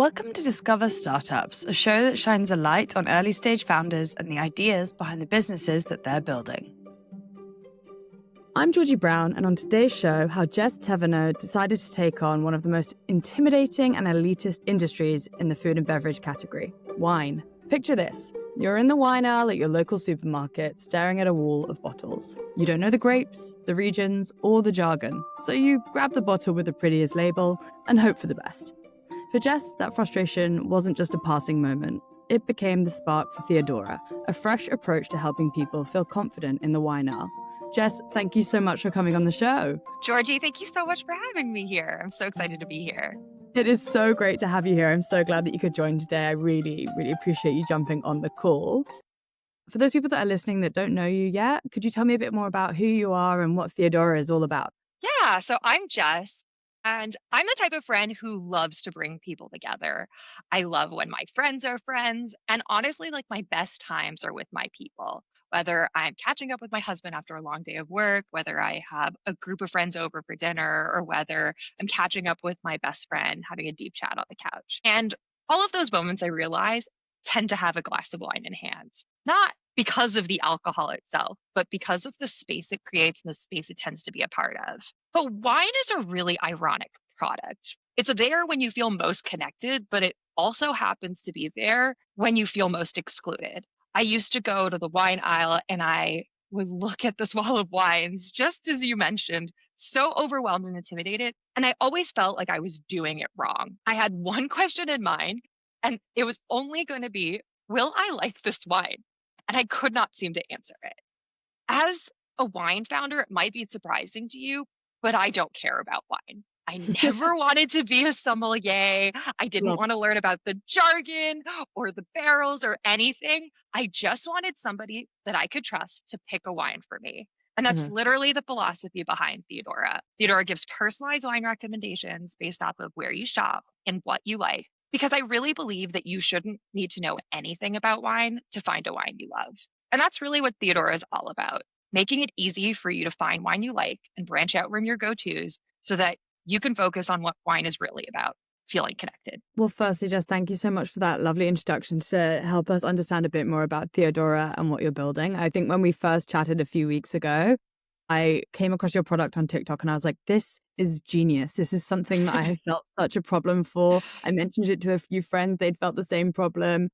Welcome to Discover Startups, a show that shines a light on early stage founders and the ideas behind the businesses that they're building. I'm Georgie Brown, and on today's show, how Jess Thevenoz decided to take on one of the most intimidating and elitist industries in the food and beverage category, wine. Picture this. You're in the wine aisle at your local supermarket, staring at a wall of bottles. You don't know the grapes, the regions, or the jargon, so you grab the bottle with the prettiest label and hope for the best. For Jess, that frustration wasn't just a passing moment. It became the spark for Theodora, a fresh approach to helping people feel confident in the wine aisle. Jess, thank you so much for coming on the show. Georgie, thank you so much for having me here. I'm so excited to be here. It is so great to have you here. I'm so glad that you could join today. I really, really appreciate you jumping on the call. For those people that are listening that don't know you yet, could you tell me a bit more about who you are and what Theodora is all about? Yeah, so I'm Jess, and I'm the type of friend who loves to bring people together. I love when my friends are friends, and honestly, like my best times are with my people. Whether I'm catching up with my husband after a long day of work, whether I have a group of friends over for dinner, or whether I'm catching up with my best friend, having a deep chat on the couch. And all of those moments I realize tend to have a glass of wine in hand. Not because of the alcohol itself, but because of the space it creates and the space it tends to be a part of. But wine is a really ironic product. It's there when you feel most connected, but it also happens to be there when you feel most excluded. I used to go to the wine aisle and I would look at this wall of wines, just as you mentioned, so overwhelmed and intimidated. And I always felt like I was doing it wrong. I had one question in mind, and it was only going to be, will I like this wine? And I could not seem to answer it. As a wine founder, it might be surprising to you, but I don't care about wine. I never wanted to be a sommelier. I didn't want to learn about the jargon or the barrels or anything. I just wanted somebody that I could trust to pick a wine for me. And that's literally the philosophy behind Theodora. Theodora gives personalized wine recommendations based off of where you shop and what you like, because I really believe that you shouldn't need to know anything about wine to find a wine you love. And that's really what Theodora is all about, making it easy for you to find wine you like and branch out from your go-tos so that you can focus on what wine is really about, feeling connected. Well, firstly, Jess, thank you so much for that lovely introduction to help us understand a bit more about Theodora and what you're building. I think when we first chatted a few weeks ago, I came across your product on TikTok and I was like, this is genius. This is something that I have felt such a problem for. I mentioned it to a few friends. They'd felt the same problem.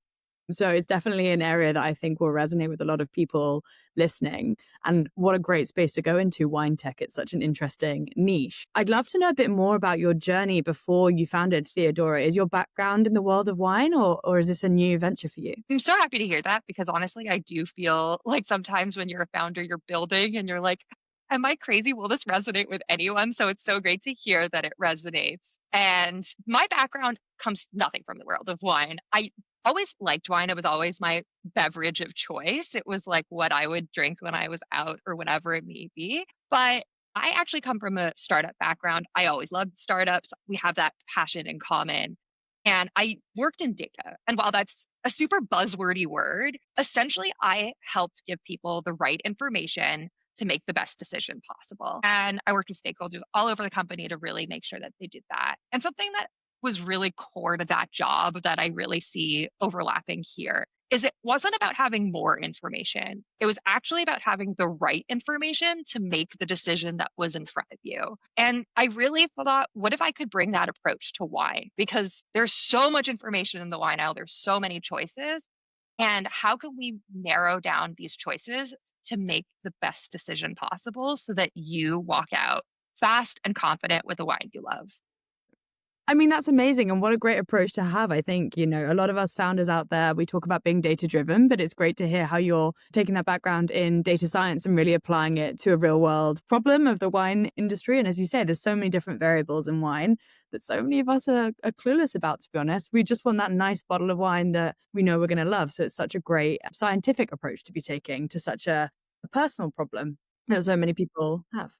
So it's definitely an area that I think will resonate with a lot of people listening. And what a great space to go into, wine tech. It's such an interesting niche. I'd love to know a bit more about your journey before you founded Theodora. Is your background in the world of wine or is this a new venture for you? I'm so happy to hear that, because honestly, I do feel like sometimes when you're a founder, you're building and you're like, am I crazy? Will this resonate with anyone? So it's so great to hear that it resonates. And my background comes nothing from the world of wine. I always liked wine. It was always my beverage of choice. It was like what I would drink when I was out or whatever it may be. But I actually come from a startup background. I always loved startups. We have that passion in common. And I worked in data. And while that's a super buzzwordy word, essentially I helped give people the right information to make the best decision possible. And I worked with stakeholders all over the company to really make sure that they did that. And something that was really core to that job that I really see overlapping here is it wasn't about having more information. It was actually about having the right information to make the decision that was in front of you. And I really thought, what if I could bring that approach to wine? Because there's so much information in the wine aisle. There's so many choices. And how can we narrow down these choices to make the best decision possible so that you walk out fast and confident with the wine you love? I mean, that's amazing. And what a great approach to have. I think, a lot of us founders out there, we talk about being data driven, but it's great to hear how you're taking that background in data science and really applying it to a real world problem of the wine industry. And as you say, there's so many different variables in wine that so many of us are clueless about, to be honest. We just want that nice bottle of wine that we know we're going to love. So it's such a great scientific approach to be taking to such a personal problem that so many people have.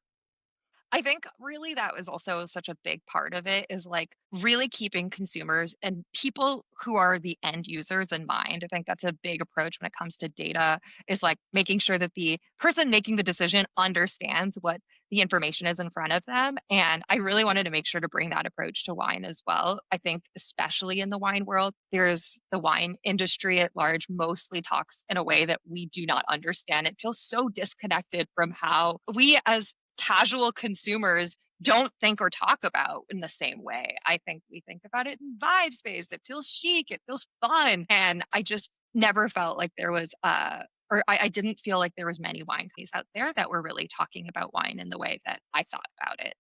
I think really that was also such a big part of it, is like really keeping consumers and people who are the end users in mind. I think that's a big approach when it comes to data, is like making sure that the person making the decision understands what the information is in front of them. And I really wanted to make sure to bring that approach to wine as well. I think, especially in the wine world, there's the wine industry at large mostly talks in a way that we do not understand. It feels so disconnected from how we as casual consumers don't think or talk about in the same way. I think we think about it in vibe space. It feels chic, it feels fun. And I just never felt like there was I didn't feel like there was many wine companies out there that were really talking about wine in the way that I thought about it.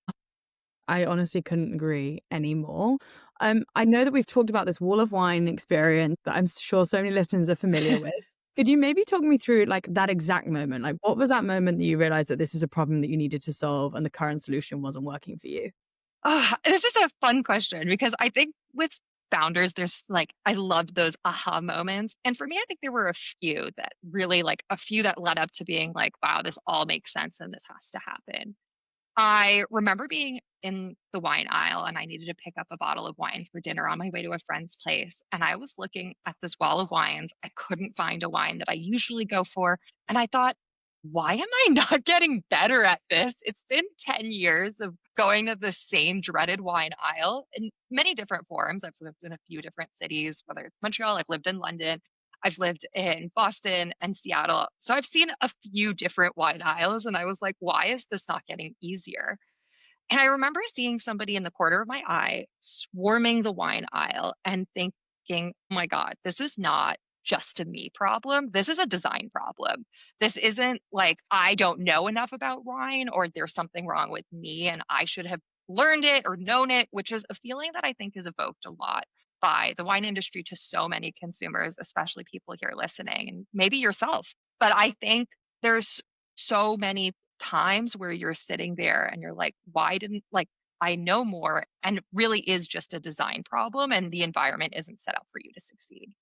I honestly couldn't agree anymore. I know that we've talked about this wall of wine experience that I'm sure so many listeners are familiar with. Could you maybe talk me through like that exact moment? Like, what was that moment that you realized that this is a problem that you needed to solve and the current solution wasn't working for you? Oh, this is a fun question because I think with founders, there's like, I loved those aha moments. And for me, I think there were a few that really like a few that led up to being like, wow, this all makes sense and this has to happen. I remember being in the wine aisle and I needed to pick up a bottle of wine for dinner on my way to a friend's place. And I was looking at this wall of wines. I couldn't find a wine that I usually go for. And I thought, why am I not getting better at this? It's been 10 years of going to the same dreaded wine aisle in many different forms. I've lived in a few different cities, whether it's Montreal, I've lived in London. I've lived in Boston and Seattle. So I've seen a few different wine aisles and I was like, why is this not getting easier? And I remember seeing somebody in the corner of my eye swarming the wine aisle and thinking, oh my God, this is not just a me problem. This is a design problem. This isn't like I don't know enough about wine or there's something wrong with me and I should have learned it or known it, which is a feeling that I think is evoked a lot by the wine industry to so many consumers, especially people here listening and maybe yourself. But I think there's so many times where you're sitting there and you're like, why didn't like I know more and it really is just a design problem and the environment isn't set up for you to succeed.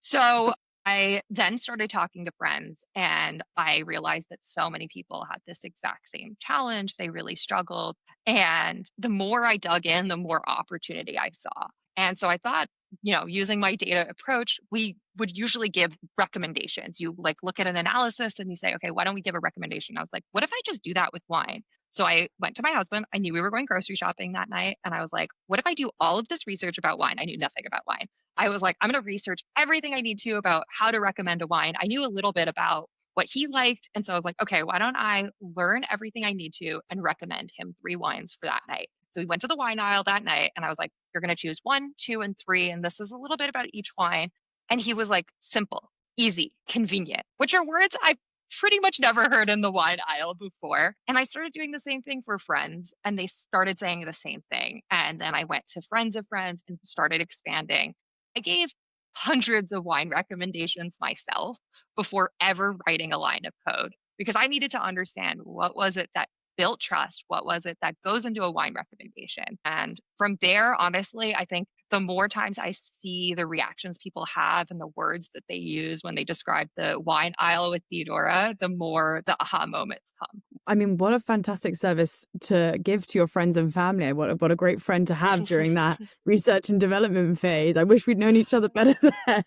So I then started talking to friends and I realized that so many people had this exact same challenge. They really struggled. And the more I dug in, the more opportunity I saw. And so I thought, using my data approach, we would usually give recommendations. You like look at an analysis and you say, okay, why don't we give a recommendation? I was like, what if I just do that with wine? So I went to my husband. I knew we were going grocery shopping that night. And I was like, what if I do all of this research about wine? I knew nothing about wine. I was like, I'm going to research everything I need to about how to recommend a wine. I knew a little bit about what he liked. And so I was like, okay, why don't I learn everything I need to and recommend him 3 wines for that night? So we went to the wine aisle that night and I was like, you're going to choose 1, 2, and 3. And this is a little bit about each wine. And he was like, simple, easy, convenient, which are words I've pretty much never heard in the wine aisle before. And I started doing the same thing for friends and they started saying the same thing. And then I went to friends of friends and started expanding. I gave hundreds of wine recommendations myself before ever writing a line of code because I needed to understand what was it that built trust, what was it that goes into a wine recommendation. And from there, honestly, I think the more times I see the reactions people have and the words that they use when they describe the wine aisle with Theodora, the more the aha moments come. I mean, what a fantastic service to give to your friends and family. What a great friend to have during that research and development phase. I wish we'd known each other better then.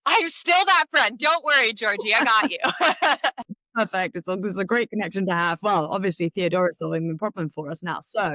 I'm still that friend. Don't worry, Georgie. I got you. Perfect. It's a great connection to have. Well, obviously Theodora's solving the problem for us now. So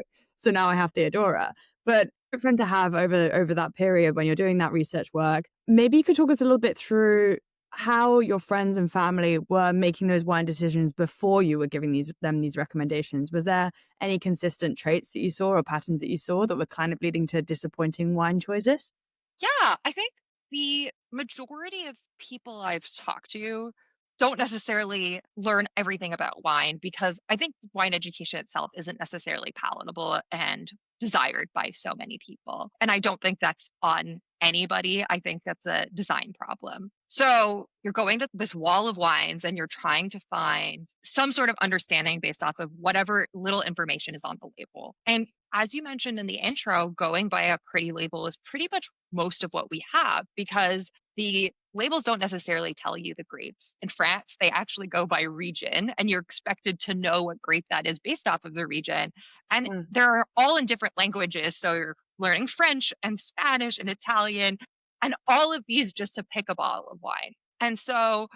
now I have Theodora. But a friend to have over that period when you're doing that research work. Maybe you could talk us a little bit through how your friends and family were making those wine decisions before you were giving them these recommendations. Was there any consistent traits that you saw or patterns that you saw that were kind of leading to disappointing wine choices? Yeah, I think the majority of people I've talked to don't necessarily learn everything about wine because I think wine education itself isn't necessarily palatable and desired by so many people. And I don't think that's on anybody. I think that's a design problem. So you're going to this wall of wines and you're trying to find some sort of understanding based off of whatever little information is on the label. And as you mentioned in the intro, going by a pretty label is pretty much most of what we have because the labels don't necessarily tell you the grapes. In France, they actually go by region, and you're expected to know what grape that is based off of the region. And they're all in different languages. So you're learning French and Spanish and Italian and all of these just to pick a bottle of wine. And so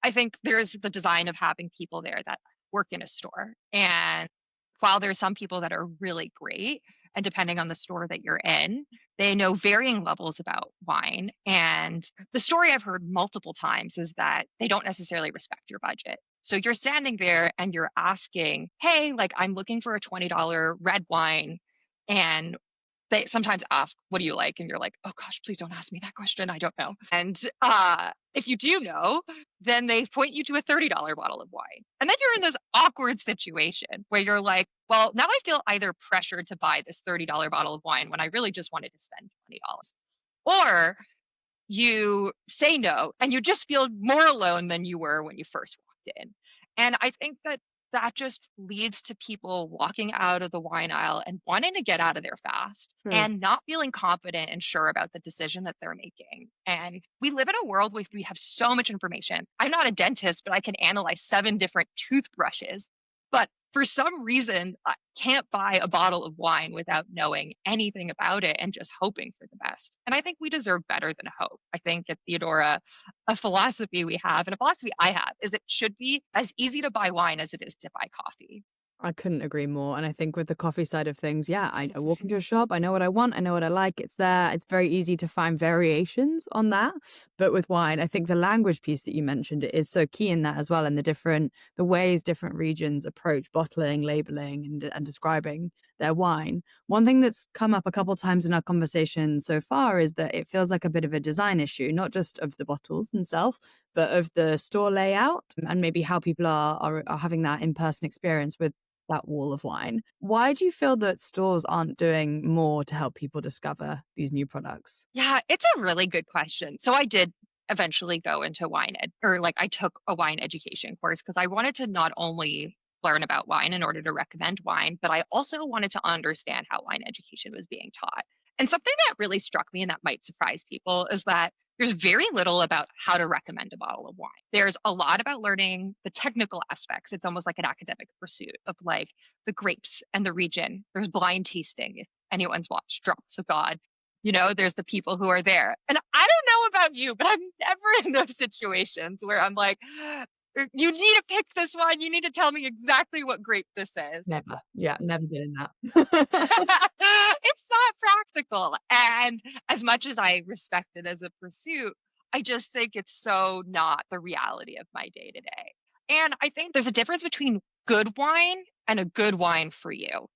I think there's the design of having people there that work in a store and while there's some people that are really great, and depending on the store that you're in, they know varying levels about wine. And the story I've heard multiple times is that they don't necessarily respect your budget. So you're standing there and you're asking, hey, like I'm looking for a $20 red wine. And they sometimes ask, what do you like? And you're like, oh gosh, please don't ask me that question. I don't know. And if you do know, then they point you to a $30 bottle of wine. And then you're in this awkward situation where you're like, well, now I feel either pressured to buy this $30 bottle of wine when I really just wanted to spend $20. Or you say no and you just feel more alone than you were when you first walked in. And I think that that just leads to people walking out of the wine aisle and wanting to get out of there fast and not feeling confident and sure about the decision that they're making. And we live in a world where we have so much information. I'm not a dentist, but I can analyze 7 different toothbrushes. But for some reason, I can't buy a bottle of wine without knowing anything about it and just hoping for the best. And I think we deserve better than hope. I think at Theodora, a philosophy we have and a philosophy I have is it should be as easy to buy wine as it is to buy coffee. I couldn't agree more. And I think with the coffee side of things, yeah, I walk into a shop, I know what I want, I know what I like, it's there. It's very easy to find variations on that. But with wine, I think the language piece that you mentioned is so key in that as well, and the ways different regions approach bottling, labeling, and describing their wine. One thing that's come up a couple of times in our conversation so far is that it feels like a bit of a design issue, not just of the bottles themselves, but of the store layout and maybe how people are having that in-person experience with that wall of wine. Why do you feel that stores aren't doing more to help people discover these new products? Yeah, it's a really good question. So I did eventually go into I took a wine education course because I wanted to not only learn about wine in order to recommend wine, but I also wanted to understand how wine education was being taught. And something that really struck me and that might surprise people is that there's very little about how to recommend a bottle of wine. There's a lot about learning the technical aspects. It's almost like an academic pursuit of like the grapes and the region. There's blind tasting, if anyone's watched Drops of God. There's the people who are there. And I don't know about you, but I'm never in those situations where I'm like, you need to pick this one. You need to tell me exactly what grape this is. Never. Yeah, never been in that. It's not practical. And as much as I respect it as a pursuit, I just think it's so not the reality of my day to day. And I think there's a difference between good wine and a good wine for you.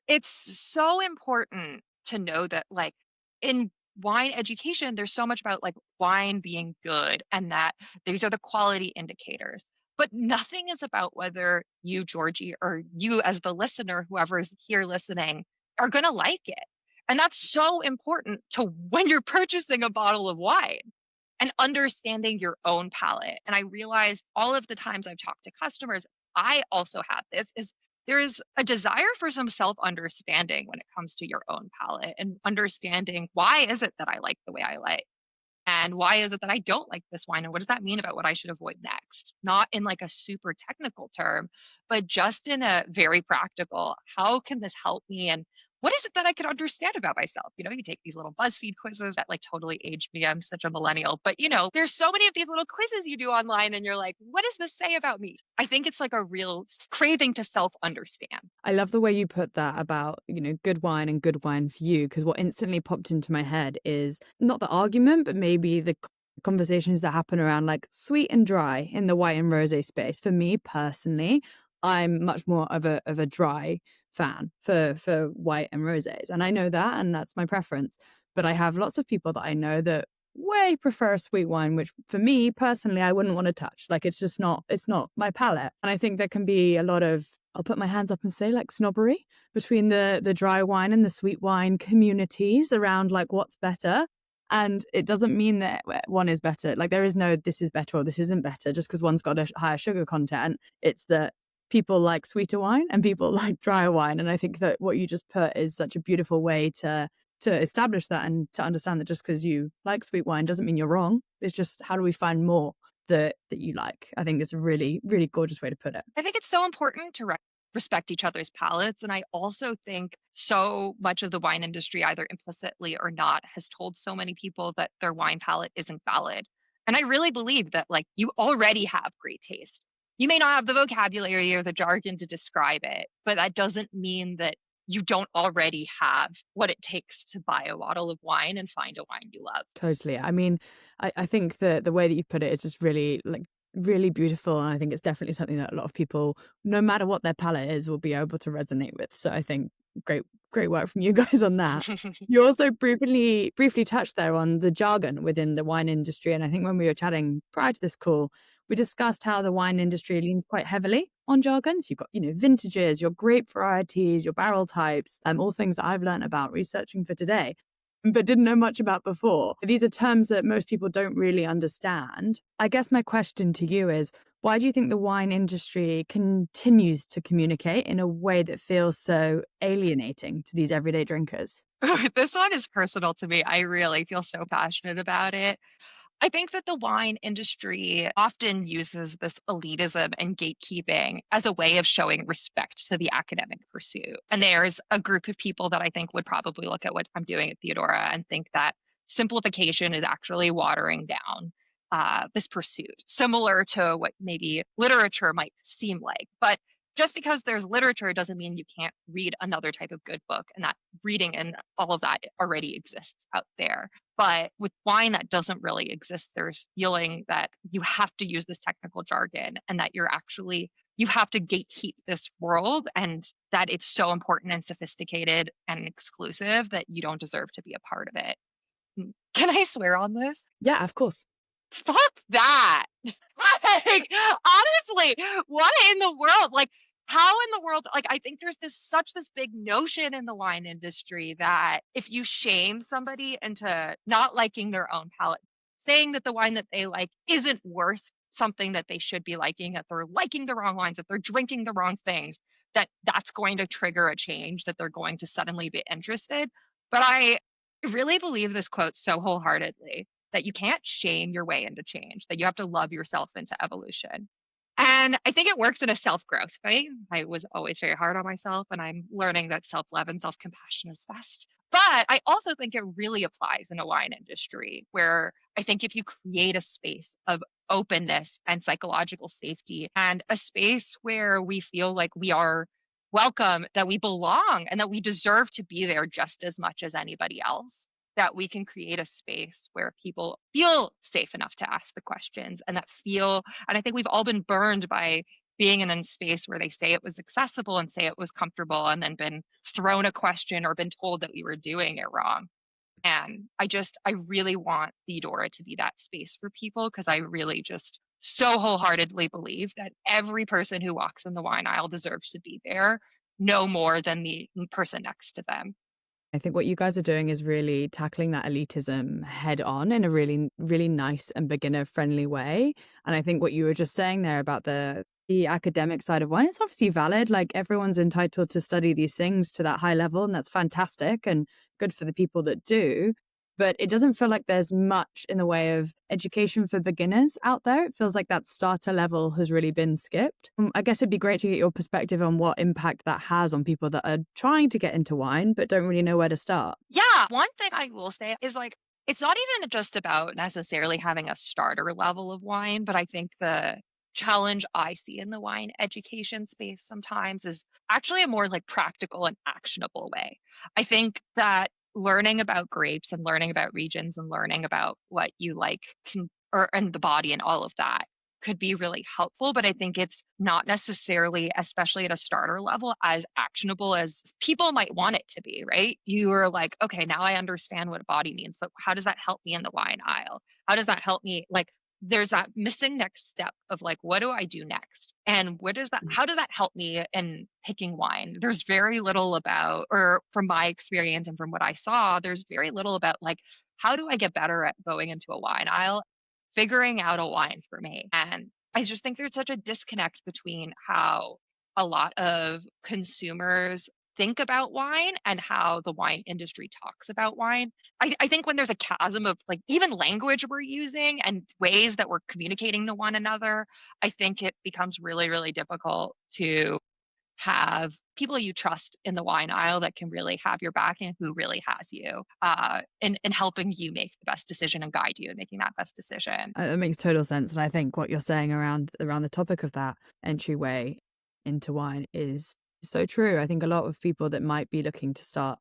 It's so important to know that, like, in wine education, there's so much about like wine being good and that these are the quality indicators. But nothing is about whether you, Georgie, or you as the listener, whoever is here listening, are going to like it. And that's so important to when you're purchasing a bottle of wine and understanding your own palate. And I realized all of the times I've talked to customers, I also have this is there is a desire for some self-understanding when it comes to your own palate and understanding why is it that I like the way I like. And why is it that I don't like this wine? And what does that mean about what I should avoid next? Not in like a super technical term, but just in a very practical, how can this help me? And what is it that I could understand about myself? You take these little BuzzFeed quizzes that like totally age me. I'm such a millennial, but there's so many of these little quizzes you do online and you're like, what does this say about me? I think it's like a real craving to self-understand. I love the way you put that about, good wine and good wine for you, because what instantly popped into my head is not the argument, but maybe the conversations that happen around like sweet and dry in the white and rosé space. For me personally, I'm much more of a dry fan for white and rosés, and I know that, and that's my preference. But I have lots of people that I know that way prefer a sweet wine, which for me personally, I wouldn't want to touch. Like it's not my palate. And I think there can be a lot of, I'll put my hands up and say, like snobbery between the dry wine and the sweet wine communities around like what's better. And it doesn't mean that one is better. Like there is no this is better or this isn't better just because one's got a higher sugar content. It's that people like sweeter wine and people like drier wine. And I think that what you just put is such a beautiful way to establish that and to understand that just because you like sweet wine doesn't mean you're wrong. It's just how do we find more that you like? I think it's a really, really gorgeous way to put it. I think it's so important to respect each other's palates. And I also think so much of the wine industry, either implicitly or not, has told so many people that their wine palate isn't valid. And I really believe that like you already have great taste. You may not have the vocabulary or the jargon to describe it, but that doesn't mean that you don't already have what it takes to buy a bottle of wine and find a wine you love. Totally. I mean, I think the way that you put it is just really like really beautiful. And I think it's definitely something that a lot of people, no matter what their palate is, will be able to resonate with. So I think great work from you guys on that. You also briefly touched there on the jargon within the wine industry. And I think when we were chatting prior to this call, we discussed how the wine industry leans quite heavily on jargons. You've got, vintages, your grape varieties, your barrel types, all things that I've learned about researching for today, but didn't know much about before. These are terms that most people don't really understand. I guess my question to you is, why do you think the wine industry continues to communicate in a way that feels so alienating to these everyday drinkers? This one is personal to me. I really feel so passionate about it. I think that the wine industry often uses this elitism and gatekeeping as a way of showing respect to the academic pursuit. And there's a group of people that I think would probably look at what I'm doing at Theodora and think that simplification is actually watering down this pursuit, similar to what maybe literature might seem like. But just because there's literature doesn't mean you can't read another type of good book, and that reading and all of that already exists out there. But with wine, that doesn't really exist. There's feeling that you have to use this technical jargon and that you have to gatekeep this world, and that it's so important and sophisticated and exclusive that you don't deserve to be a part of it. Can I swear on this? Yeah, of course. Fuck that. Like, honestly, what in the world? Like, how in the world? Like, I think there's this big notion in the wine industry that if you shame somebody into not liking their own palate, saying that the wine that they like isn't worth something that they should be liking, that they're liking the wrong wines, that they're drinking the wrong things, that's going to trigger a change, that they're going to suddenly be interested. But I really believe this quote so wholeheartedly, that you can't shame your way into change, that you have to love yourself into evolution. And I think it works in a self-growth way. I was always very hard on myself, and I'm learning that self-love and self-compassion is best. But I also think it really applies in a wine industry, where I think if you create a space of openness and psychological safety, and a space where we feel like we are welcome, that we belong, and that we deserve to be there just as much as anybody else, that we can create a space where people feel safe enough to ask the questions, and and I think we've all been burned by being in a space where they say it was accessible and say it was comfortable, and then been thrown a question or been told that we were doing it wrong. And I really want Theodora to be that space for people, because I really just so wholeheartedly believe that every person who walks in the wine aisle deserves to be there, no more than the person next to them. I think what you guys are doing is really tackling that elitism head on in a really, really nice and beginner friendly way. And I think what you were just saying there about the academic side of wine, it's obviously valid. Like, everyone's entitled to study these things to that high level, and that's fantastic and good for the people that do. But it doesn't feel like there's much in the way of education for beginners out there. It feels like that starter level has really been skipped. I guess it'd be great to get your perspective on what impact that has on people that are trying to get into wine but don't really know where to start. Yeah. One thing I will say is, like, it's not even just about necessarily having a starter level of wine, but I think the challenge I see in the wine education space sometimes is actually a more like practical and actionable way. I think that learning about grapes and learning about regions and learning about what you like and the body and all of that could be really helpful, but I think it's not necessarily, especially at a starter level, as actionable as people might want it to be, right? You are like, okay, now I understand what a body means, but how does that help me in the wine aisle? How does that help me? Like, there's that missing next step of like, what do I do next? And how does that help me in picking wine? There's very little about, or from my experience and from what I saw, there's very little about like, how do I get better at going into a wine aisle, figuring out a wine for me? And I just think there's such a disconnect between how a lot of consumers think about wine and how the wine industry talks about wine. I think when there's a chasm of like even language we're using and ways that we're communicating to one another, I think it becomes really, really difficult to have people you trust in the wine aisle that can really have your back and who really has you in helping you make the best decision and guide you in making that best decision. It makes total sense. And I think what you're saying around the topic of that entryway into wine is so true. I think a lot of people that might be looking to start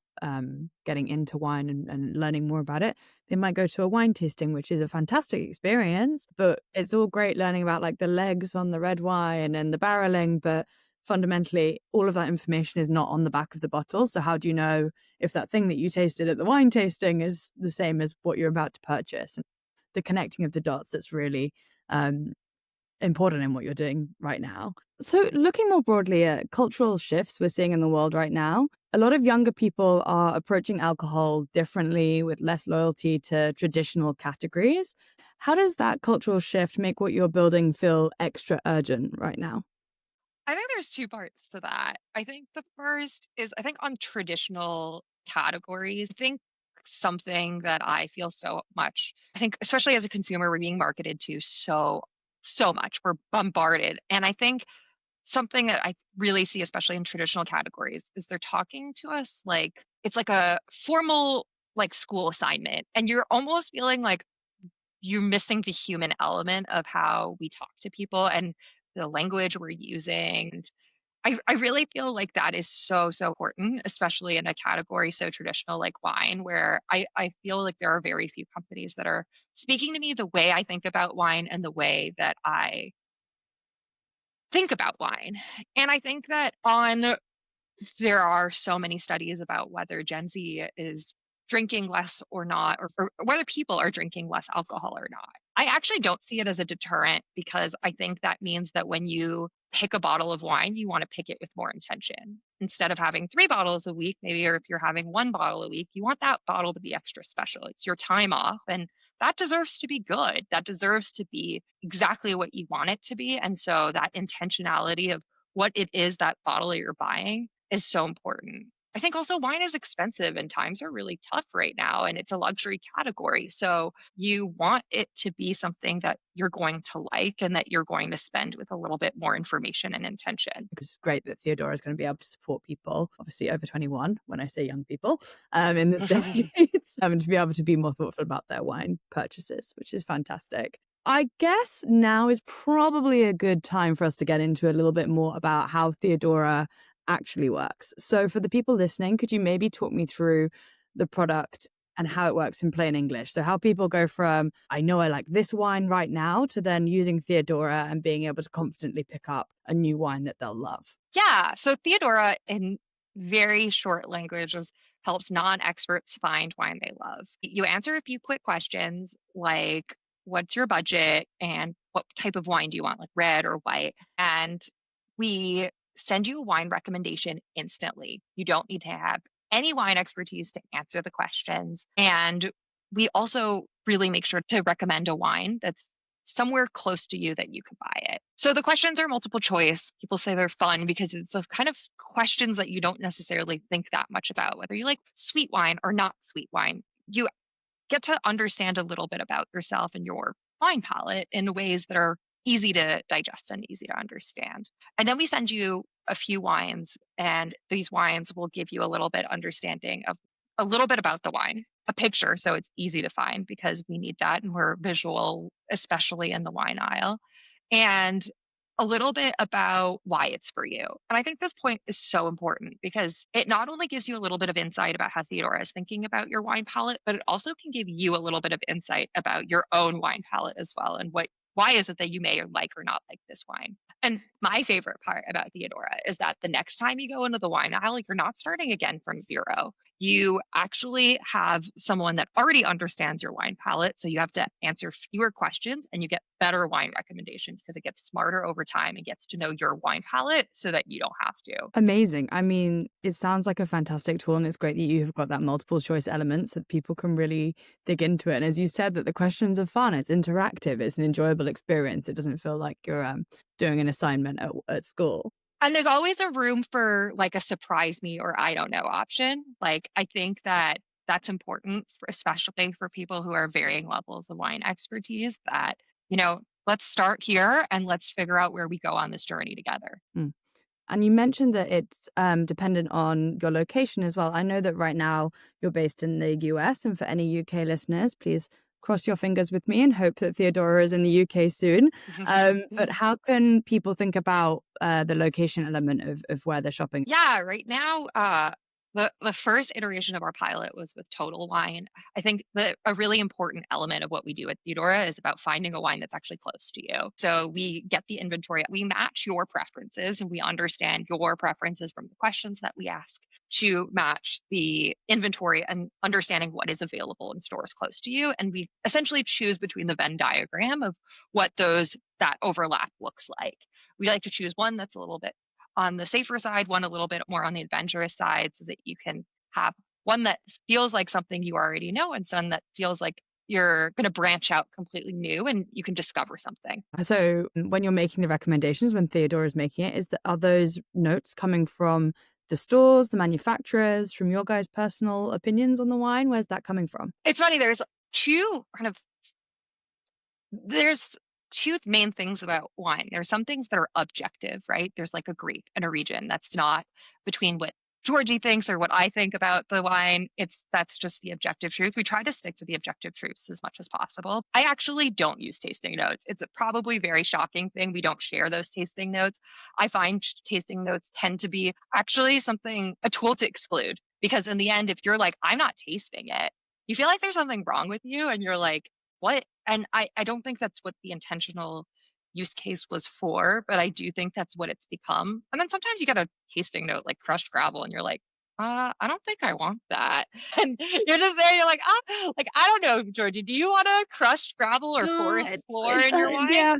getting into wine and learning more about it, they might go to a wine tasting, which is a fantastic experience, but it's all great learning about like the legs on the red wine and the barreling, but fundamentally all of that information is not on the back of the bottle. So how do you know if that thing that you tasted at the wine tasting is the same as what you're about to purchase? And the connecting of the dots that's really important in what you're doing right now. So looking more broadly at cultural shifts we're seeing in the world right now, a lot of younger people are approaching alcohol differently with less loyalty to traditional categories. How does that cultural shift make what you're building feel extra urgent right now? I think there's two parts to that. I think the first is I think on traditional categories, I think something that I feel so much, I think especially as a consumer, we're being marketed to so much. We're bombarded. And I think something that I really see, especially in traditional categories, is they're talking to us like it's like a formal like school assignment. And you're almost feeling like you're missing the human element of how we talk to people and the language we're using. I really feel like that is so important, especially in a category so traditional like wine, where I feel like there are very few companies that are speaking to me the way I think about wine and the way that I think about wine. And I think that on there are so many studies about whether Gen Z is drinking less or not, or whether people are drinking less alcohol or not. I actually don't see it as a deterrent because I think that means that when you pick a bottle of wine, you want to pick it with more intention. Instead of having 3 bottles a week, maybe, or if you're having 1 bottle a week, you want that bottle to be extra special. It's your time off, and that deserves to be good. That deserves to be exactly what you want it to be. And so that intentionality of what it is that bottle you're buying is so important. I think also wine is expensive and times are really tough right now and it's a luxury category. So you want it to be something that you're going to like and that you're going to spend with a little bit more information and intention. It's great that Theodora is going to be able to support people, obviously over 21, when I say young people, in the States, to be able to be more thoughtful about their wine purchases, which is fantastic. I guess now is probably a good time for us to get into a little bit more about how Theodora actually works. So for the people listening, could you maybe talk me through the product and how it works in plain English? So how people go from, I know I like this wine right now, to then using Theodora and being able to confidently pick up a new wine that they'll love. Yeah. So Theodora, in very short languages, helps non-experts find wine they love. You answer a few quick questions like, what's your budget and what type of wine do you want, like red or white? And we send you a wine recommendation instantly. You don't need to have any wine expertise to answer the questions. And we also really make sure to recommend a wine that's somewhere close to you that you could buy it. So the questions are multiple choice. People say they're fun because it's the kind of questions that you don't necessarily think that much about, whether you like sweet wine or not sweet wine. You get to understand a little bit about yourself and your wine palate in ways that are easy to digest and easy to understand. And then we send you a few wines, and these wines will give you a little bit understanding of a little bit about the wine, a picture, so it's easy to find because we need that and we're visual, especially in the wine aisle, and a little bit about why it's for you. And I think this point is so important because it not only gives you a little bit of insight about how Theodora is thinking about your wine palette, but it also can give you a little bit of insight about your own wine palette as well and why is it that you may like or not like this wine. And my favorite part about Theodora is that the next time you go into the wine aisle, you're not starting again from zero. You actually have someone that already understands your wine palette. So you have to answer fewer questions and you get better wine recommendations because it gets smarter over time and gets to know your wine palette so that you don't have to. Amazing. I mean, it sounds like a fantastic tool, and it's great that you've got that multiple choice element so that people can really dig into it. And as you said, that the questions are fun, it's interactive, it's an enjoyable experience. It doesn't feel like you're doing an assignment at school. And there's always a room for like a surprise me or I don't know option. Like, I think that that's important, especially for people who are varying levels of wine expertise, that, let's start here and let's figure out where we go on this journey together. Mm. And you mentioned that it's dependent on your location as well. I know that right now you're based in the US, and for any UK listeners, please cross your fingers with me and hope that Theodora is in the UK soon. But how can people think about the location element of where they're shopping? Yeah, right now, the first iteration of our pilot was with Total Wine. I think that a really important element of what we do at Theodora is about finding a wine that's actually close to you. So we get the inventory, we match your preferences, and we understand your preferences from the questions that we ask to match the inventory and understanding what is available in stores close to you. And we essentially choose between the Venn diagram of what that overlap looks like. We like to choose one that's a little bit on the safer side, one a little bit more on the adventurous side, so that you can have one that feels like something you already know and some that feels like you're going to branch out completely new and you can discover something. So when you're making the recommendations, when Theodora is making it, are those notes coming from the stores, the manufacturers, from your guys' personal opinions on the wine? Where's that coming from? It's funny, there's two main things about wine. There's some things that are objective, right? There's like a Greek and a region. That's not between what Georgie thinks or what I think about the wine. That's just the objective truth. We try to stick to the objective truths as much as possible. I actually don't use tasting notes. It's a probably very shocking thing. We don't share those tasting notes. I find tasting notes tend to be actually a tool to exclude, because in the end, if you're like, I'm not tasting it, you feel like there's something wrong with you and you're like, what? And I don't think that's what the intentional use case was for, but I do think that's what it's become. And then sometimes you get a tasting note like crushed gravel and you're like, I don't think I want that. And you're just there, you're like, like, I don't know, Georgie, do you want a crushed gravel or forest floor in your wine? Yeah.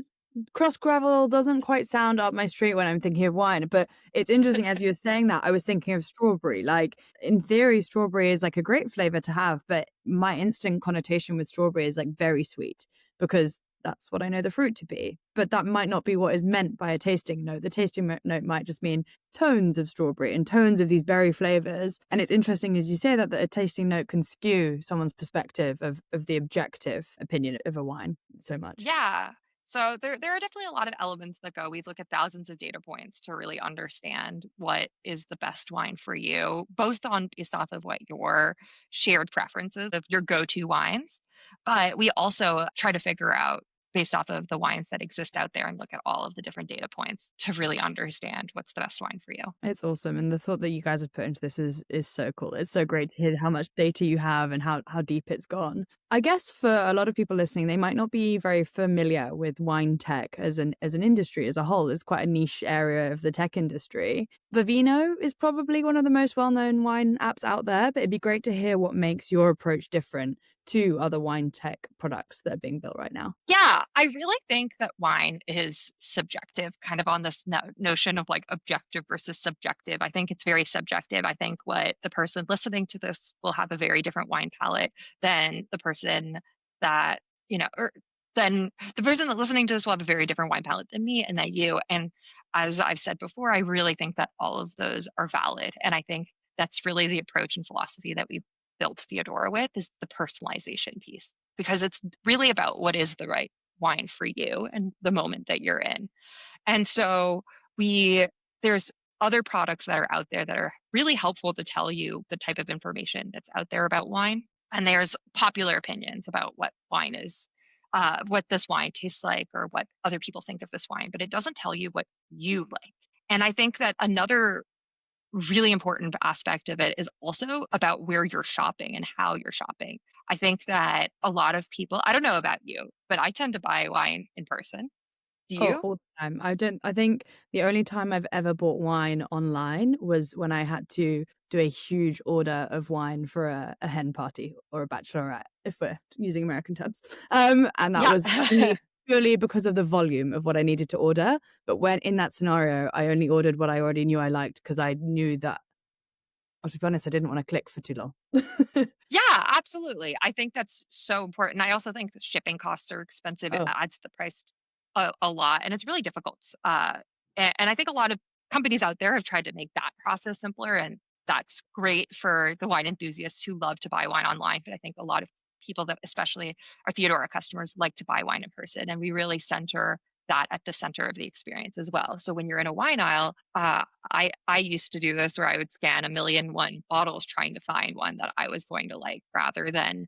Crust gravel doesn't quite sound up my street when I'm thinking of wine, but it's interesting as you were saying that, I was thinking of strawberry. Like, in theory, strawberry is like a great flavor to have, but my instant connotation with strawberry is like very sweet because that's what I know the fruit to be. But that might not be what is meant by a tasting note. The tasting note might just mean tones of strawberry and tones of these berry flavors. And it's interesting, as you say, that a tasting note can skew someone's perspective of the objective opinion of a wine so much. Yeah. So there are definitely a lot of elements that go. We look at thousands of data points to really understand what is the best wine for you, both based off of what your shared preferences of your go-to wines. But we also try to figure out based off of the wines that exist out there and look at all of the different data points to really understand what's the best wine for you. It's awesome. And the thought that you guys have put into this is so cool. It's so great to hear how much data you have and how deep it's gone. I guess for a lot of people listening, they might not be very familiar with wine tech as an industry as a whole. It's quite a niche area of the tech industry. Vivino is probably one of the most well-known wine apps out there, but it'd be great to hear what makes your approach different to other wine tech products that are being built right now. Yeah, I really think that wine is subjective, kind of on this notion of like objective versus subjective. I think it's very subjective. I think what the person listening to this will have a very different wine palate than the person that, or then the person that listening to this will have a very different wine palate than me and that you. And as I've said before, I really think that all of those are valid. And I think that's really the approach and philosophy that we've built Theodora with, is the personalization piece, because it's really about what is the right wine for you and the moment that you're in. And so there's other products that are out there that are really helpful to tell you the type of information that's out there about wine. And there's popular opinions about what wine is, what this wine tastes like, or what other people think of this wine, but it doesn't tell you what you like. And I think that another really important aspect of it is also about where you're shopping and how you're shopping. I think that a lot of people, I don't know about you, but I tend to buy wine in person. Do Oh, you? all the time. I think the only time I've ever bought wine online was when I had to do a huge order of wine for a hen party or a bachelorette, if we're using American terms. And that was Yeah. purely because of the volume of what I needed to order. But when in that scenario, I only ordered what I already knew I liked because I knew that, to be honest, I didn't want to click for too long. Yeah, absolutely. I think that's so important. I also think that shipping costs are expensive. It Oh, adds the price a lot, and it's really difficult. And I think a lot of companies out there have tried to make that process simpler, and that's great for the wine enthusiasts who love to buy wine online. But I think a lot of people that, especially our Theodora customers, like to buy wine in person, and we really center that at the center of the experience as well. So when you're in a wine aisle, I used to do this where I would scan a million one bottles trying to find one that I was going to like, rather than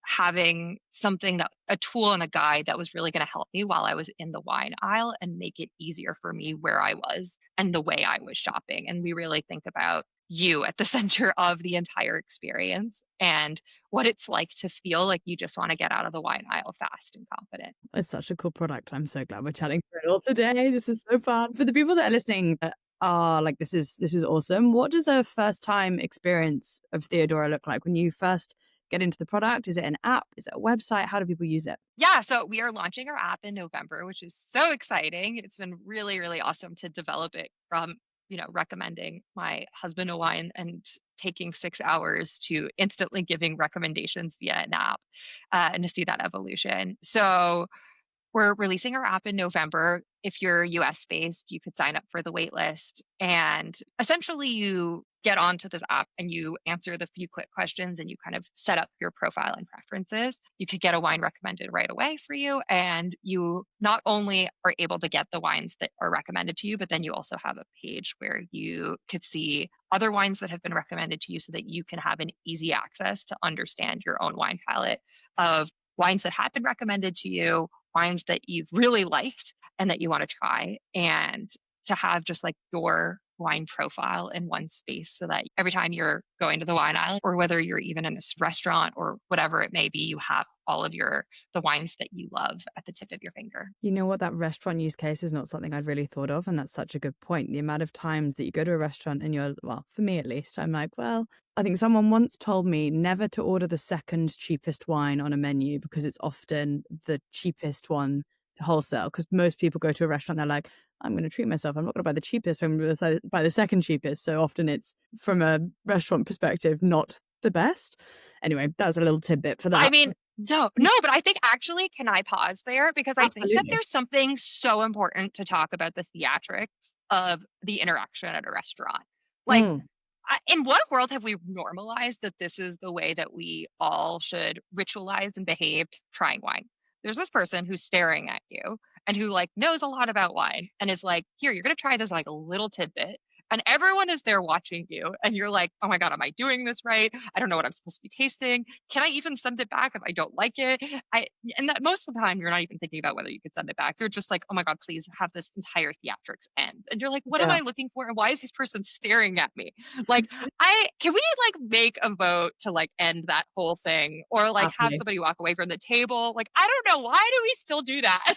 having something, that a tool and a guide that was really going to help me while I was in the wine aisle and make it easier for me where I was and the way I was shopping. And we really think about you at the center of the entire experience and what it's like to feel like you just want to get out of the wine aisle fast and confident. It's such a cool product. I'm so glad we're chatting through it all today. This is so fun. For the people that are listening that are like, this is awesome. What does a first time experience of Theodora look like when you first get into the product? Is it an app? Is it a website? How do people use it? Yeah, so we are launching our app in November, which is so exciting. It's been really, really awesome to develop it from, recommending my husband a wine and taking 6 hours to instantly giving recommendations via an app, and to see that evolution. So we're releasing our app in November. If you're US based, you could sign up for the waitlist. And essentially, you get onto this app and you answer the few quick questions and you kind of set up your profile and preferences. You could get a wine recommended right away for you. And you not only are able to get the wines that are recommended to you, but then you also have a page where you could see other wines that have been recommended to you so that you can have an easy access to understand your own wine palette of wines that have been recommended to you, wines that you've really liked and that you want to try, and to have just like your wine profile in one space so that every time you're going to the wine aisle, or whether you're even in a restaurant or whatever it may be, you have all of the wines that you love at the tip of your finger. You know what? That restaurant use case is not something I'd really thought of. And that's such a good point. The amount of times that you go to a restaurant and you're, well, for me at least, I'm like, well, I think someone once told me never to order the second cheapest wine on a menu because it's often the cheapest one wholesale. Because most people go to a restaurant, they're like, I'm going to treat myself. I'm not going to buy the cheapest. I'm going to buy the second cheapest. So often it's, from a restaurant perspective, not the best. Anyway, that was a little tidbit for I that. mean, no, but I think actually, can I pause there? Because I think that Absolutely. there's something so important to talk about the theatrics of the interaction at a restaurant. Like, Mm. in what world have we normalized that this is the way that we all should ritualize and behave trying wine? There's this person who's staring at you and who like knows a lot about wine and is like, here, you're going to try this like a little tidbit. And everyone is there watching you. And you're like, oh my God, am I doing this right? I don't know what I'm supposed to be tasting. Can I even send it back if I don't like it? And that most of the time, you're not even thinking about whether you could send it back. You're just like, oh my God, please have this entire theatrics end. And you're like, what am Yeah, I looking for? And why is this person staring at me? Like, can we like make a vote to like end that whole thing, or like have happily. somebody walk away from the table? Like, I don't know. Why do we still do that?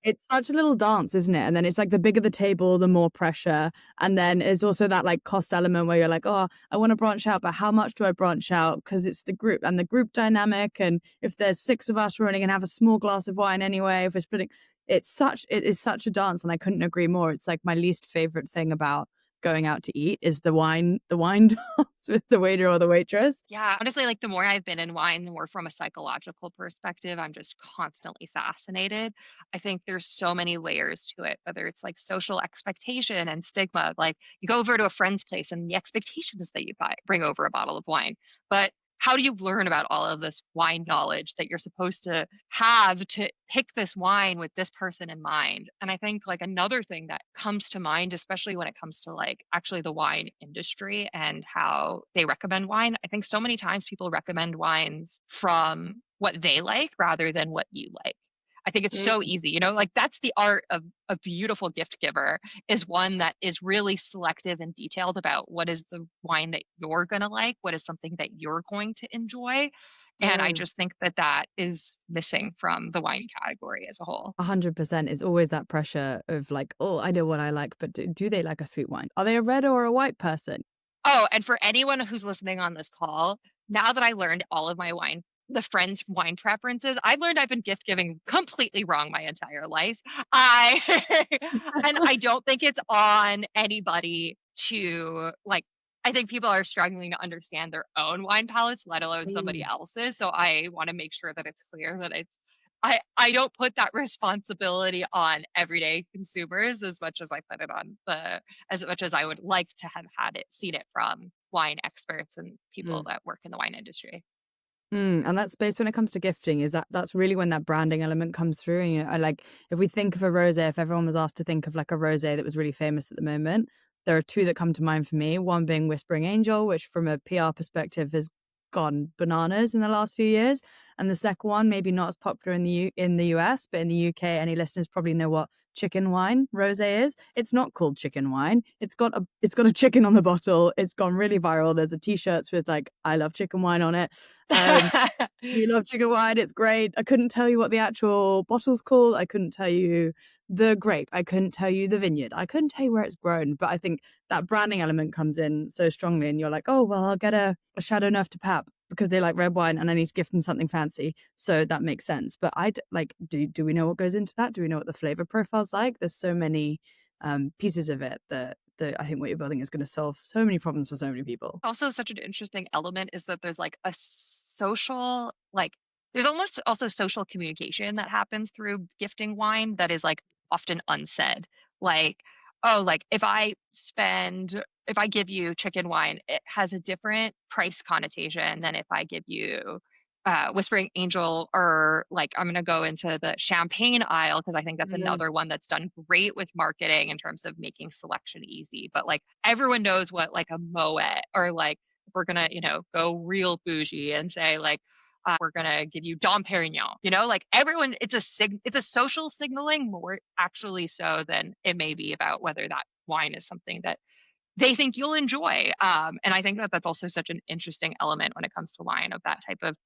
It's such a little dance, isn't it? And then it's like the bigger the table, the more pressure. And then it's also that like cost element where you're like, oh, I want to branch out, but how much do I branch out? Because it's the group and the group dynamic. And if there's 6 of us, we're only going to have a small glass of wine anyway. If we're splitting, it is such a dance. And I couldn't agree more. It's like my least favorite thing about going out to eat is the wine dance with the waiter or the waitress. Yeah, honestly, like the more I've been in wine, the more from a psychological perspective, I'm just constantly fascinated. I think there's so many layers to it, whether it's like social expectation and stigma. Like you go over to a friend's place and the expectation is that you bring over a bottle of wine. But how do you learn about all of this wine knowledge that you're supposed to have to pick this wine with this person in mind? And I think like another thing that comes to mind, especially when it comes to like actually the wine industry and how they recommend wine, I think so many times people recommend wines from what they like rather than what you like. I think it's so easy, like that's the art of a beautiful gift giver, is one that is really selective and detailed about what is the wine that you're going to like, what is something that you're going to enjoy. And I Mm. just think that that is missing from the wine category as a whole. 100%. It's always that pressure of like, oh, I know what I like, but do they like a sweet wine? Are they a red or a white person? Oh, and for anyone who's listening on this call, now that I learned all of my the friends' wine preferences, I've learned I've been gift giving completely wrong my entire life. I and I don't think it's on anybody to like. I think people are struggling to understand their own wine palates, let alone somebody Mm. else's. So I want to make sure that it's clear that I don't put that responsibility on everyday consumers as much as I put it on as much as I would like to have seen it from wine experts and people Mm. that work in the wine industry. And that space when it comes to gifting is that's really when that branding element comes through. And, I like, if we think of a rosé, if everyone was asked to think of like a rosé that was really famous at the moment, there are two that come to mind for me. One being Whispering Angel, which from a PR perspective has gone bananas in the last few years. And the second one, maybe not as popular in the US, but in the UK, any listeners probably know what chicken wine rosé is. It's not called chicken wine. It's got a chicken on the bottle. It's gone really viral. There's a t-shirts with like I love chicken wine on it. You love chicken wine. It's great. I couldn't tell you what the actual bottle's called. I couldn't tell you the grape. I couldn't tell you the vineyard. I couldn't tell you where it's grown. But I think that branding element comes in so strongly, and you're like, oh, well, I'll get a Chateau Neuf to Pap because they like red wine and I need to gift them something fancy. So that makes sense. But do we know what goes into that? Do we know what the flavor profile's like? There's so many pieces of it that I think what you're building is going to solve so many problems for so many people. Also, such an interesting element is that there's like a social, like, there's almost also social communication that happens through gifting wine that is like often unsaid. Like, oh, like if I give you chicken wine, it has a different price connotation than if I give you Whispering Angel, or like I'm going to go into the champagne aisle because I think that's another one that's done great with marketing in terms of making selection easy. But like everyone knows what like a Moet, or like we're going to, go real bougie and say like, we're going to give you Dom Perignon, like everyone, it's a social signaling more actually so than it may be about whether that wine is something that they think you'll enjoy. And I think that that's also such an interesting element when it comes to wine, of that type of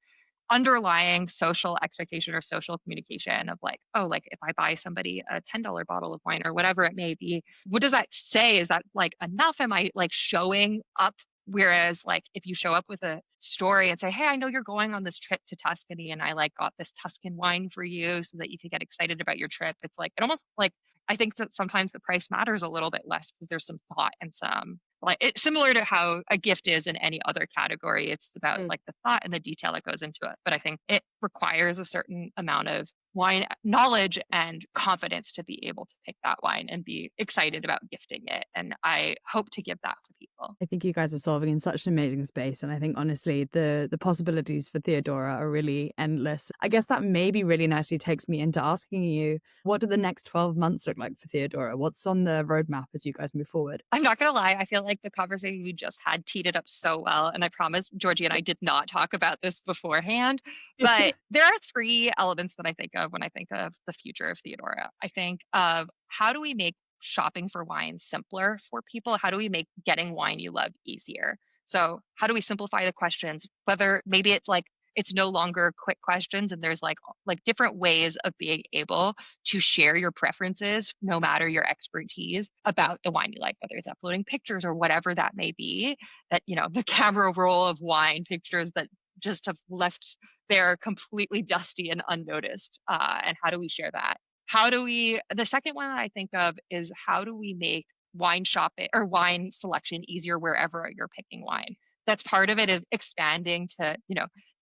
underlying social expectation or social communication of like, oh, like if I buy somebody a $10 bottle of wine or whatever it may be, what does that say? Is that like enough? Am I like showing up? Whereas like if you show up with a story and say, hey, I know you're going on this trip to Tuscany and I like got this Tuscan wine for you so that you could get excited about your trip. It's like, it almost like, I think that sometimes the price matters a little bit less because there's some thought and some, like, it's similar to how a gift is in any other category. It's about like the thought and the detail that goes into it. But I think it requires a certain amount of wine knowledge and confidence to be able to pick that wine and be excited about gifting it. And I hope to give that to people. I think you guys are solving in such an amazing space. And I think, honestly, the possibilities for Theodora are really endless. I guess that maybe really nicely takes me into asking you, what do the next 12 months look like for Theodora? What's on the roadmap as you guys move forward? I'm not going to lie. I feel like the conversation we just had teed it up so well. And I promise Georgie and I did not talk about this beforehand. But there are three elements that I think of when I think of the future of Theodora. I think of how do we make shopping for wine simpler for people? How do we make getting wine you love easier? So how do we simplify the questions? Whether maybe it's like it's no longer quick questions and there's like different ways of being able to share your preferences, no matter your expertise, about the wine you like, whether it's uploading pictures or whatever that may be, that, the camera roll of wine pictures that just have left there completely dusty and unnoticed. And how do we share that? The second one that I think of is how do we make wine shopping or wine selection easier wherever you're picking wine? That's part of it, is expanding to,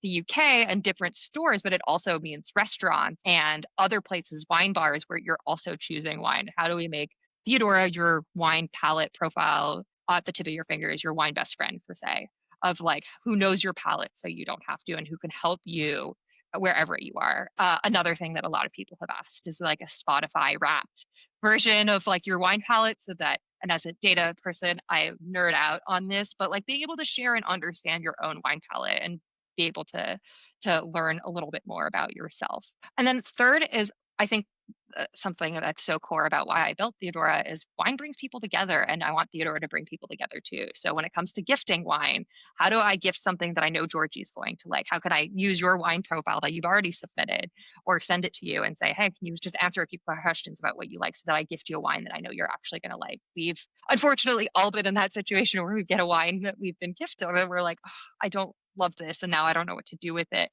the UK and different stores, but it also means restaurants and other places, wine bars, where you're also choosing wine. How do we make Theodora your wine palate profile at the tip of your fingers, your wine best friend, per se, of like who knows your palate so you don't have to, and who can help you wherever you are. Another thing that a lot of people have asked is like a Spotify wrapped version of like your wine palette, so that, and as a data person, I nerd out on this, but like being able to share and understand your own wine palette and be able to learn a little bit more about yourself. And then third is, I think, something that's so core about why I built Theodora is wine brings people together, and I want Theodora to bring people together too. So when it comes to gifting wine, how do I gift something that I know Georgie's going to like? How could I use your wine profile that you've already submitted, or send it to you and say, hey, can you just answer a few questions about what you like so that I gift you a wine that I know you're actually going to like? We've unfortunately all been in that situation where we get a wine that we've been gifted and we're like, oh, I don't love this, and now I don't know what to do with it.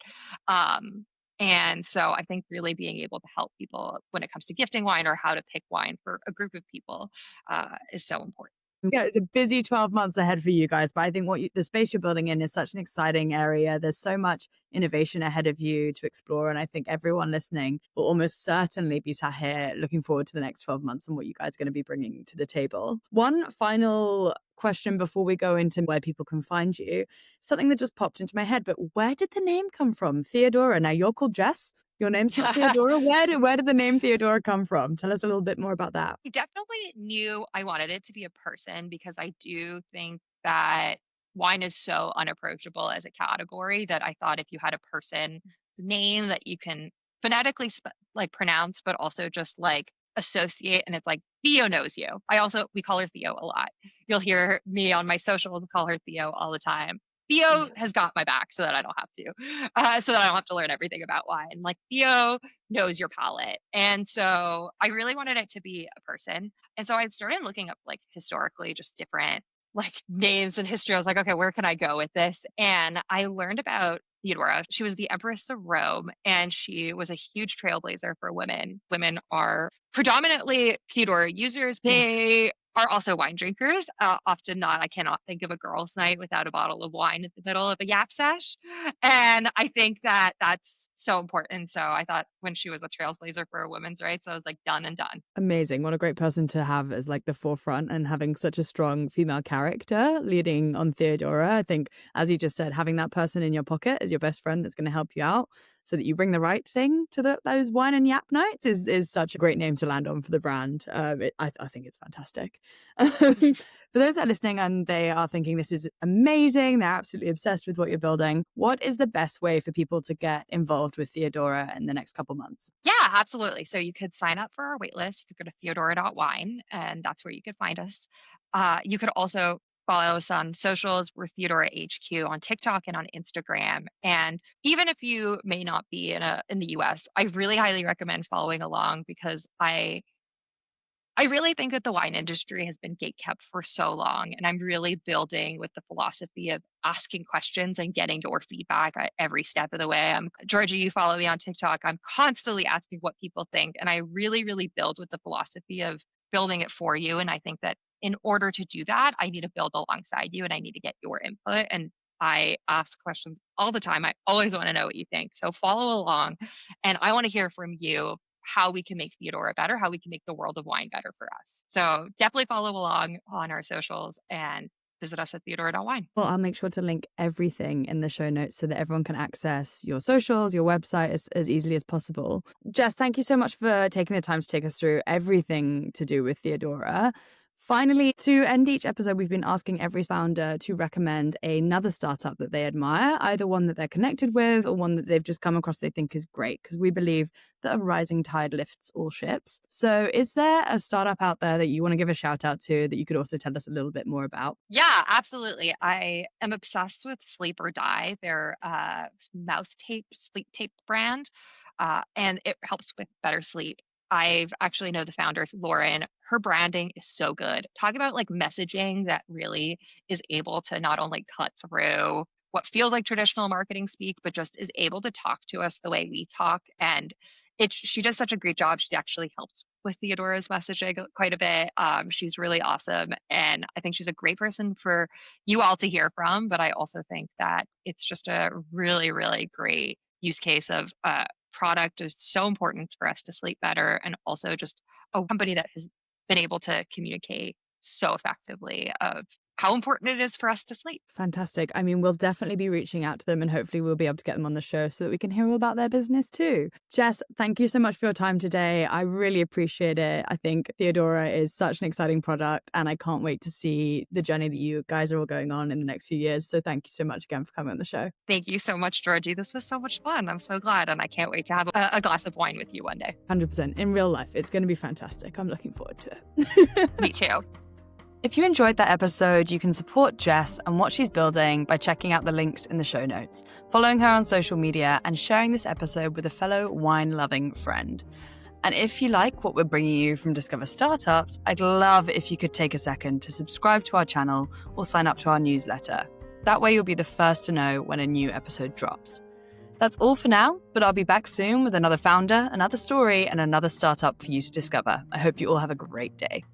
And so I think really being able to help people when it comes to gifting wine or how to pick wine for a group of people is so important. Yeah, it's a busy 12 months ahead for you guys, but I think the space you're building in is such an exciting area. There's so much innovation ahead of you to explore. And I think everyone listening will almost certainly be sat here looking forward to the next 12 months and what you guys are going to be bringing to the table. One final question before we go into where people can find you, something that just popped into my head, but where did the name come from? Theodora. Now you're called Jess. Your name's not Theodora. Where did the name Theodora come from? Tell us a little bit more about that. I definitely knew I wanted it to be a person because I do think that wine is so unapproachable as a category that I thought if you had a person's name that you can phonetically pronounce, but also just like associate, and it's like Theo knows you. We call her Theo a lot. You'll hear me on my socials call her Theo all the time. Theo has got my back so that I don't have to, so that I don't have to learn everything about wine. Like Theo knows your palate. And so I really wanted it to be a person. And so I started looking up like historically just different like names and history. I was like, okay, where can I go with this? And I learned about Theodora. She was the Empress of Rome, and she was a huge trailblazer for women. Women are predominantly Theodora users. They are also wine drinkers. Often not. I cannot think of a girls' night without a bottle of wine at the middle of a yap sesh. And I think that that's so important. So I thought when she was a trailblazer for women's rights, I was like, done and done. Amazing. What a great person to have as like the forefront and having such a strong female character leading on Theodora. I think, as you just said, having that person in your pocket as your best friend that's going to help you out so that you bring the right thing to those wine and yap nights is such a great name to land on for the brand. I think it's fantastic. For those that are listening and they are thinking this is amazing, they're absolutely obsessed with what you're building, what is the best way for people to get involved with Theodora in the next couple months? Yeah, absolutely. So you could sign up for our waitlist. You could go to theodora.wine, and that's where you could find us. You could also follow us on socials. We're Theodora HQ on TikTok and on Instagram. And even if you may not be in the US, I really highly recommend following along because I really think that the wine industry has been gatekept for so long, and I'm really building with the philosophy of asking questions and getting your feedback at every step of the way. Georgie, you follow me on TikTok. I'm constantly asking what people think, and I really, really build with the philosophy of building it for you. And I think that in order to do that, I need to build alongside you, and I need to get your input. And I ask questions all the time. I always want to know what you think. So follow along, and I want to hear from you how we can make Theodora better, how we can make the world of wine better for us. So definitely follow along on our socials and visit us at theodora.wine. Well, I'll make sure to link everything in the show notes so that everyone can access your socials, your website as easily as possible. Jess, thank you so much for taking the time to take us through everything to do with Theodora. Finally, to end each episode, we've been asking every founder to recommend another startup that they admire, either one that they're connected with or one that they've just come across they think is great, because we believe that a rising tide lifts all ships. So is there a startup out there that you want to give a shout out to that you could also tell us a little bit more about? Yeah, absolutely. I am obsessed with Sleep or Die. They're a mouth tape, sleep tape brand, and it helps with better sleep. I've actually know the founder, Lauren. Her branding is so good. Talk about like messaging that really is able to not only cut through what feels like traditional marketing speak, but just is able to talk to us the way we talk. And she does such a great job. She actually helps with Theodora's messaging quite a bit. She's really awesome. And I think she's a great person for you all to hear from. But I also think that it's just a really, really great use case of product is so important for us to sleep better, and also just a company that has been able to communicate so effectively of how important it is for us to sleep. Fantastic. I mean, we'll definitely be reaching out to them and hopefully we'll be able to get them on the show so that we can hear all about their business too. Jess, thank you so much for your time today. I really appreciate it. I think Theodora is such an exciting product and I can't wait to see the journey that you guys are all going on in the next few years. So thank you so much again for coming on the show. Thank you so much, Georgie. This was so much fun. I'm so glad. And I can't wait to have a glass of wine with you one day. 100%. In real life, it's going to be fantastic. I'm looking forward to it. Me too. If you enjoyed that episode, you can support Jess and what she's building by checking out the links in the show notes, following her on social media, and sharing this episode with a fellow wine-loving friend. And if you like what we're bringing you from Discover Startups, I'd love if you could take a second to subscribe to our channel or sign up to our newsletter. That way you'll be the first to know when a new episode drops. That's all for now, but I'll be back soon with another founder, another story, and another startup for you to discover. I hope you all have a great day.